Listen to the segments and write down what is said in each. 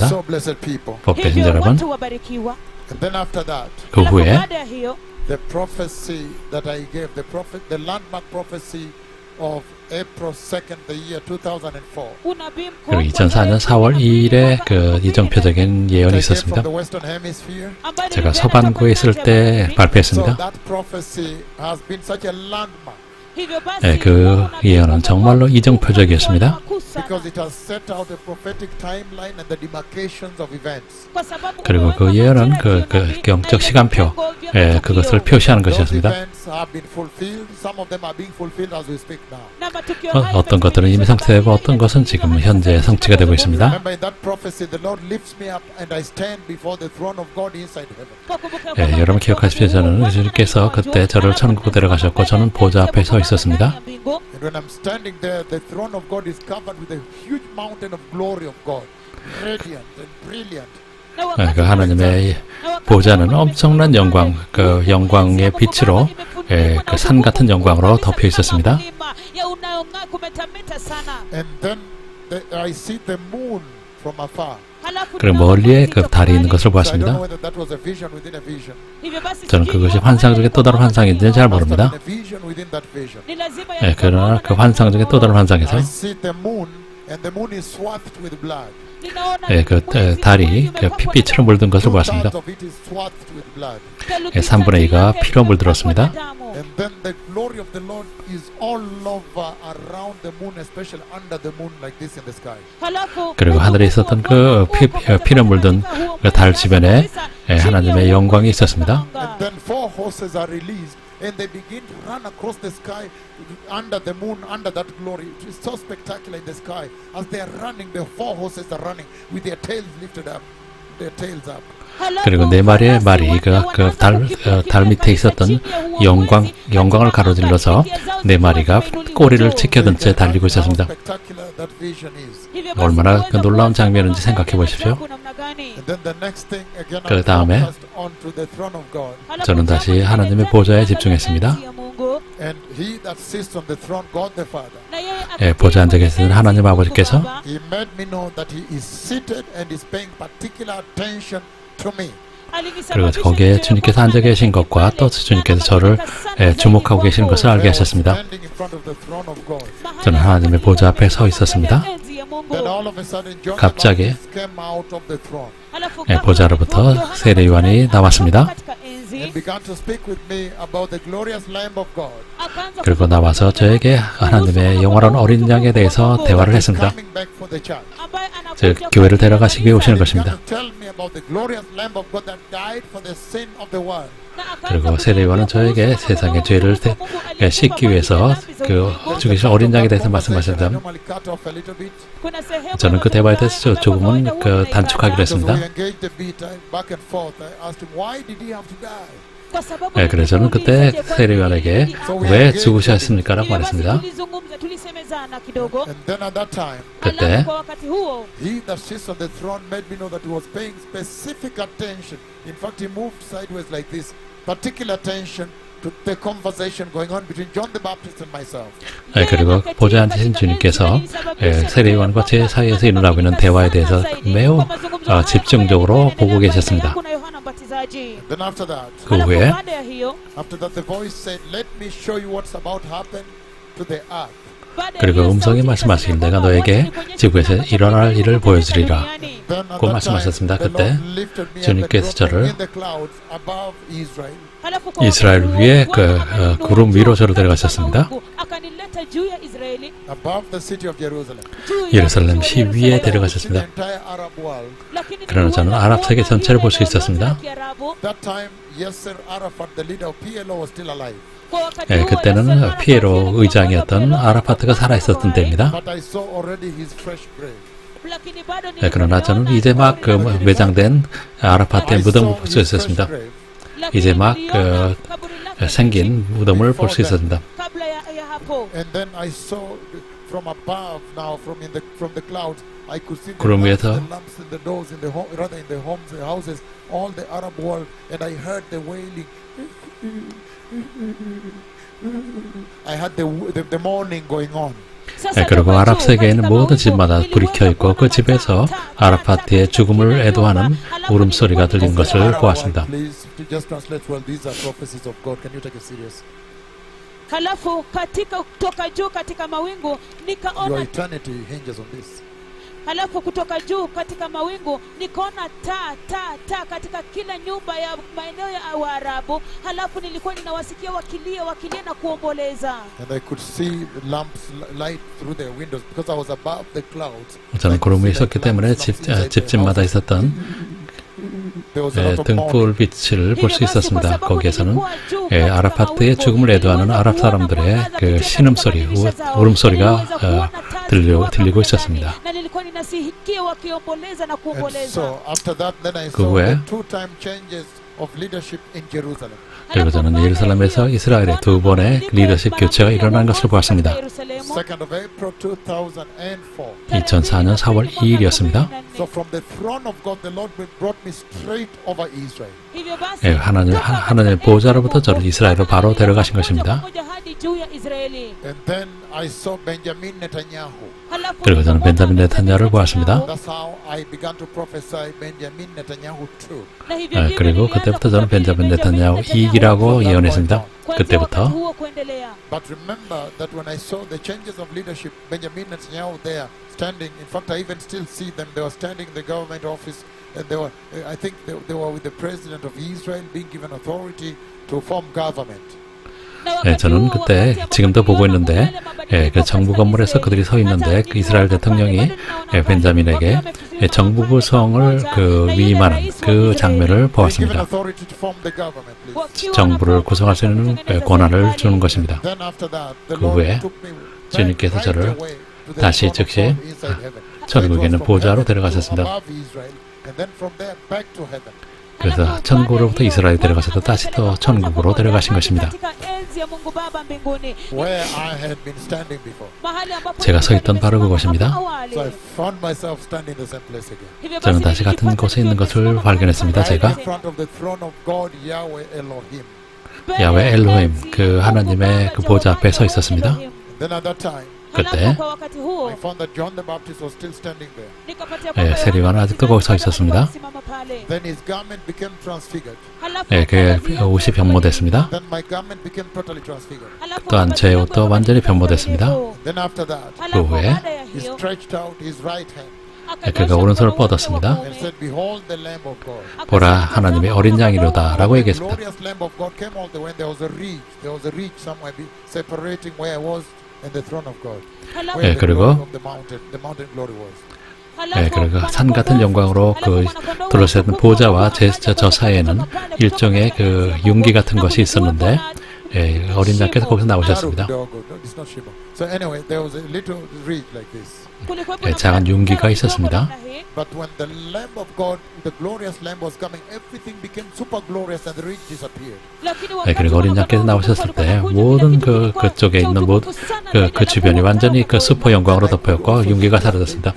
So blessed people. 복되신 여러분. And then after that, 그 후에 the prophecy that I gave, the landmark prophecy of April 2nd, the year 2004. 그리고 2004년 4월 2일에 그 이정표적인 예언이 있었습니다. From the Western Hemisphere. 제가 서반구에 있을 때 발표했습니다. So that prophecy has been such a landmark. 네, 그 예언은 정말로 이정표적이었습니다. Because it has set out a prophetic timeline and the demarcations of events. 그리고 그 예언은 그 영적 시간표, 그것을 표시하는 것이었습니다. 어떤 것들은 이미 성취되고 어떤 것은 지금 현재 성취가 되고 있습니다. 여러분 기억하십시오. 저는 주님께서 그때 저를 천국으로 데려가셨고 저는 보좌 앞에 서 있었습니다. When I'm standing there, the throne of God is covered with a huge mountain of glory of God, radiant and brilliant. 그 하나님의 보좌는 엄청난 영광, 그 영광의 빛으로, 그 산 같은 영광으로 덮여 있었습니다. And then I see the moon from afar. 그리고 멀리에 그 달이 있는 것을 보았습니다. 저는 그것이 환상 중에 또 다른 환상인지는 잘 모릅니다. 그러나 그 환상 중에 또 다른 환상에서 그 달이 그 핏빛으로 물든 것을 보았습니다. 3분의 2가 피로 물들었습니다. 그리고 하늘에 있었던 그 피로 물든 그 달 주변에 하나님의 영광이 있었습니다. And they begin to run across the sky under the moon, under that glory. It is so spectacular in the sky. As they are running, the four horses are running with their tails lifted up, their tails up. 그리고 네 마리의 말이 그 달 밑에 있었던 영광을 가로질러서 네 마리가 꼬리를 치켜든 채 달리고 있었습니다. 얼마나 그 놀라운 장면인지 생각해 보십시오. 그 다음에 저는 다시 하나님의 보좌에 집중했습니다. 보좌 앉아 계시는 하나님 아버지께서 그리고 거기에 주님께서 앉아 계신 것과 또 주님께서 저를 주목하고 계시는 것을 알게 하셨습니다. 저는 하나님의 보좌 앞에 서 있었습니다. 갑자기 보좌로부터 세례 요한이 나왔습니다. 그리고 나와서 저에게 하나님의 영원한 어린 양에 대해서 대화를 했습니다. 즉 교회를 데려가시기 위해 오시는 것입니다. 그리고 세례 요한은 저에게 세상의 죄를 씻기 위해서 그 죽으신 어린 양에 대해서 말씀하셨다. 저는 그 대화에 대해서 조금은 단축하기로 했습니다. 그래서 저는 그때 세례 요한에게 왜 죽으셨습니까? 라고 말했습니다. 그때 그리고 보좌 앉으신 주님께서 세례 요한과 제 사이에서 일어나고 있는 대화에 대해서 매우 집중적으로 보고 계셨습니다. 그 후에 그리고 음성이 말씀하시길 내가 너에게 지구에서 일어날 일을 보여주리라 고 말씀하셨습니다. 그때 주님께서 저를 이스라엘 위에 구름 위로 저를 데려가셨습니다. 예루살렘 시 위에 데려가셨습니다. 그러나 저는 아랍 세계 전체를 볼 수 있었습니다. 그때는 피에로 의장이었던 아라파트가 살아있었던 때입니다. 그러나 저는 이제 막 매장된 아라파트의 무덤을 볼 수 있었습니다. 이제 막 생긴 무덤을 볼 수 있었습니다. 구름 위에서 I had the mourning going on. 그리고 아랍 세계에는 모든 집마다 불이 켜있고 그 집에서 아라파트의 죽음을 애도하는 울음소리가 들린 것을 보았습니다. Please just translate well. These are prophecies of God. Can you take it serious? Halafu katika kutoka juu katika mawingu Your nikaona, eternity hinges on this. halafu kutoka juu katika mawingu nikaona taa katika kila nyumba ya maeneo ya Waarabu. Halafu nilikuwa ninawasikia wakilia na kuomboleza. And I could see the lamps light through their windows because I was above the clouds. 저는 구름이 있었기 때문에 집집마다 있었던 There was a lot of 등불 mourning. 빛을 볼 수 있었습니다. 거기에서는 아라파트의 죽음을 애도하는 아랍 사람들의 그 신음소리, 울음소리가 들리고 있었습니다. Na nilikuwa ninasikia wakiomboleza na And kuomboleza. so after that, then I 그 saw 후에 the two-time changes of leadership in Jerusalem. 그리고 저는 예루살렘에서 이스라엘의 두 번의 리더십 교체가 일어난 것을 보았습니다. 2nd of April 2004. 2004년 4월 2일이었습니다. So from the throne of God, the Lord brought me straight over Israel. 하나님의 보호자로부터 저를 이스라엘로 바로 데려가신 것입니다. And then I saw Benjamin Netanyahu. 그리고 저는 벤자민 네타냐후를 보았습니다. That's how I began to prophesy Benjamin Netanyahu too. 그리고 그때부터 저는 벤자민 네타냐후 2기라고 예언했습니다. 그때부터. But remember that when I saw the changes of leadership, Benjamin Netanyahu there standing, in fact I even still see them, they were standing in the government office and they were, I think they were with the president of Israel being given authority to form government. 저는 그때 지금도 보고 있는데 그 정부 건물에서 그들이 서 있는데 그 이스라엘 대통령이 벤자민에게 정부 구성을 위임하는 그 장면을 보았습니다. 정부를 구성할 수 있는 권한을 주는 것입니다. 그 후에 주님께서 저를 다시 즉시 천국에 있는 보좌로 데려가셨습니다. 그래서 천국으로부터 이스라엘 데려가셔서 다시 또 천국으로 데려가신 것입니다. 제가 서 있던 바로 그곳입니다. 저는 다시 같은 곳에 있는 것을 발견했습니다. 제가 야훼 엘로힘 그 하나님의 그 보좌 앞에 서 있었습니다. 그때 세리와는 아직도 거기 서 있었습니다. 그 옷이 변모됐습니다. 또한 제 옷도 완전히 변모됐습니다. 그 후에 그가 오른손을 뻗었습니다. 보라 하나님의 어린 양이로다 라고 얘기했습니다. 그리고 산 같은 영광으로 둘러싸인 보좌와 저 사이에는 일종의 그 융기 같은 것이 있었는데 어린 양께서 거기서 나오셨습니다. 작은 융기가 있었습니다. 그리고 어린 양께서 나오셨을 때 모든 그쪽에 있는 그 주변이 완전히 그 슈퍼 영광으로 덮였고 융기가 사라졌습니다.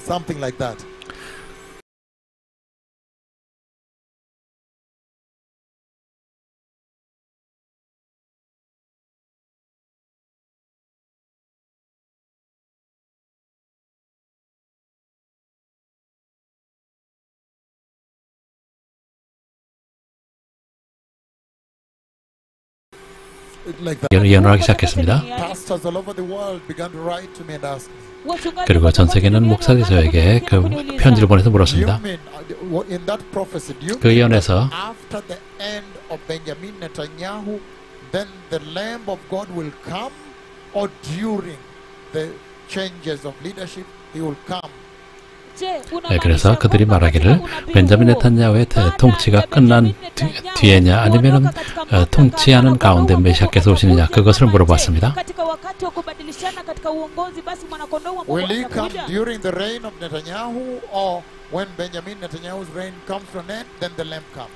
Something like that. 예언을 하기 시작했습니다. 그리고 전 세계는 목사들이 저에게 그 편지를 보내서 물었습니다. 그 예언에서 그래서 그들이 말하기를 벤자민 네탄야후의 통치가 끝난 뒤에냐 아니면 통치하는 가운데 메시아께서 오시느냐 그것을 물어봤습니다. Will he come during the reign of Netanyahu or when Benjamin Netanyahu's reign comes to an end, then the Lamb comes?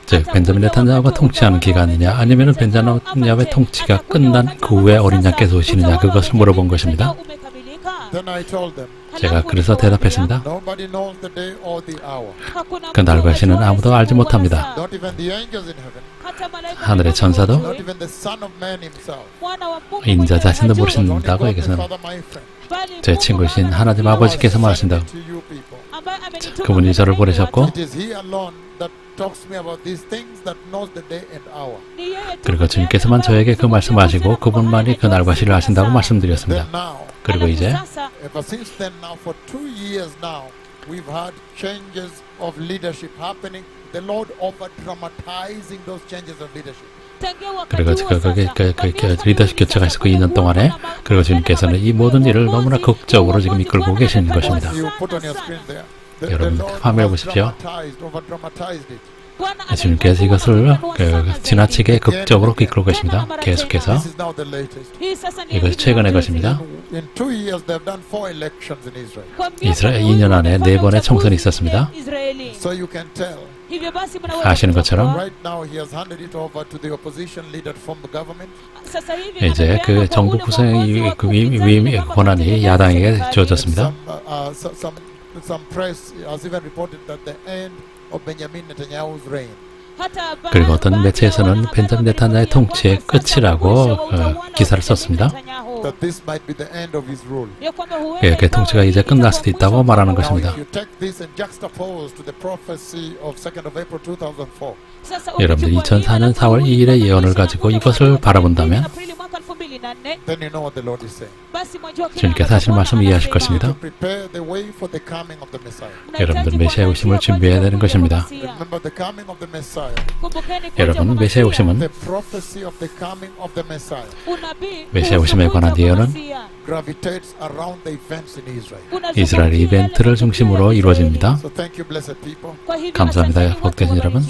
즉 벤자민 네탄야후가 통치하는 기간이냐 아니면 벤자민 네탄야후의 통치가 끝난 그 후에 어린 양께서 오시느냐 그것을 물어본 것입니다. Then I told them, 제가 그래서 대답했습니다. nobody knows the day or the hour. 그 날과 시는 아무도 알지 못합니다. Not even the angels in heaven. 하늘의 천사도 Not even the Son of Man himself. 인자 자신도 모르신다고 God the 이것은 Father, my friend. 제 친구이신 하나님 아버지께서 말하신다고. To you people. 그분이 저를 보내셨고 It is He alone that talks me about these things that knows the day and hour. 그리고 주님께서만 저에게 그 말씀하시고 그분만이 그 날과 시를 아신다고 말씀드렸습니다. Then now, 그리고 이제 ever since then now, for 2 years now, we've had changes of leadership happening. The Lord over dramatizing those changes of leadership. 그리고 그 리더십 교체가 있었고 2년 동안에 그리고 주님께서는 이 모든 일을 너무나 극적으로 지금 이끌고 계시는 것입니다. You put on your screen there. The 여러분 Lord 화면을 has 보십시오. over dramatized it. 주님께서 이것을 지나치게 극적으로 이끌고 계십니다. 계속해서 This is now the latest. 이것이 최근의 것입니다. In 2 years, they've done 4 elections in Israel. 이스라엘 2년 안에 4번의 총선이 있었습니다. So you can tell. 아시는 것처럼 Right now, he has handed it over to the opposition leader from the government. 이제 그 정부 구성의 권한이 야당에게 주어졌습니다. Some press has even reported that the end of Benjamin Netanyahu's reign. 그리고 어떤 매체에서는 벤자민 네타냐의 통치의 끝이라고 기사를 썼습니다. That this might be the end of his rule. 그 통치가 이제 끝날 수도 있다고 말하는 Now, 것입니다. if you take this and juxtapose to the prophecy of 2nd of April 2004, 여러분들 2004년 4월 2일의 예언을 가지고 이것을 바라본다면 then you know what the Lord is saying. 주님께서 하신 말씀 이해하실 것입니다. To prepare the way for the coming of the Messiah. 여러분들 메시아의 오심을 준비해야 되는 것입니다. Remember the coming of the Messiah. 여러분 메시아의 오심은 The prophecy of the coming of the Messiah 메시아의 오심에 관한 예언은 gravitates around the events in Israel. 이스라엘 이벤트를 중심으로 이루어집니다. So thank you, blessed people. 감사합니다. 복되신 여러분.